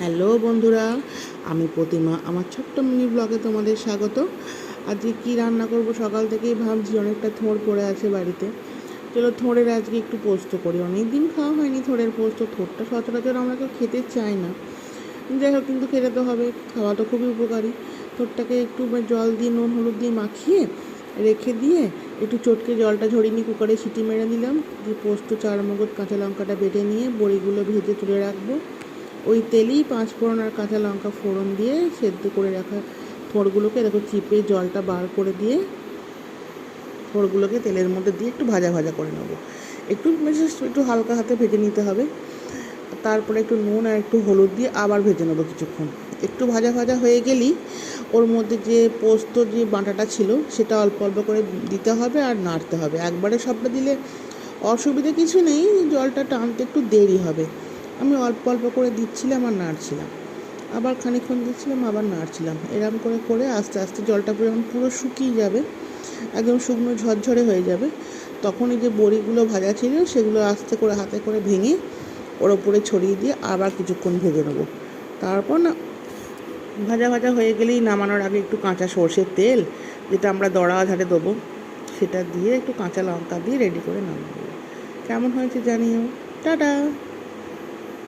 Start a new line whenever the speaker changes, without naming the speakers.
Hello বন্ধুরা, আমি প্রতিমা। আমার ছোট্ট মিনি ব্লগে তোমাদের স্বাগত। আজকে কি রান্না করব সকাল থেকেই ভাবছি, অনেকটা থোড় পড়ে আছে বাড়িতে। চলো থোড়ের আজকে একটু পোস্ত করি। অনেক দিন খাওয়া হয়নি থোড়ের পোস্ত। থোড়টা সচরাচর আমরা কেউ খেতে চাই না, যাই হোক কিন্তু খেতে তো হবে, খাওয়া তো খুবই উপকারী। থোড়টাকে একটু জল দিয়ে নুন হলুদ দিয়ে মাখিয়ে রেখে দিয়ে একটু চটকে জলটা ঝরিয়ে নিয়ে কুকারে সিটি মেরে নিলাম। দিয়ে পোস্ত, চারমগজ, কাঁচা লঙ্কাটা বেটে নিয়ে বড়িগুলো ভেজে তুলে রাখবো। ওই তেলেই পাঁচফোড়ন আর কাঁচা লঙ্কা ফোড়ন দিয়ে সেদ্ধ করে রাখা থোড়গুলোকে দেখো চিপে জলটা বার করে দিয়ে থোড়গুলোকে তেলের মধ্যে দিয়ে একটু ভাজা ভাজা করে নেবো। একটু হালকা হাতে ভেজে নিতে হবে। তারপরে একটু নুন আর একটু হলুদ দিয়ে আবার ভেজে নেবো কিছুক্ষণ। একটু ভাজা ভাজা হয়ে গেলেই ওর মধ্যে যে পোস্ত যে বাটাটা ছিল সেটা অল্প অল্প করে দিতে হবে আর নাড়তে হবে। একবারে সবটা দিলে অসুবিধা কিছু নেই, জলটা টানতে একটু দেরি হবে। আমি অল্প অল্প করে দিচ্ছিলাম আর নাড়ছিলাম, আবার খানিকক্ষণ দিচ্ছিলাম, আবার নাড়ছিলাম। এরম করে করে আস্তে আস্তে জলটা যখন পুরো শুকিয়ে যাবে, একদম শুকনো ঝরঝরে হয়ে যাবে, তখন এই যে বড়িগুলো ভাজা ছিল সেগুলো আস্তে করে হাতে করে ভেঙে ওর ওপরে ছড়িয়ে দিয়ে আবার কিছুক্ষণ ভেজে নেবো। তারপর না ভাজা ভাজা হয়ে গেলেই নামানোর আগে একটু কাঁচা সর্ষের তেল, যেটা আমরা দড়া ঝাড়ে দেবো, সেটা দিয়ে একটু কাঁচা লঙ্কা দিয়ে রেডি করে নামিয়ে দেবো। কেমন হয়েছে জানিও। টাটা।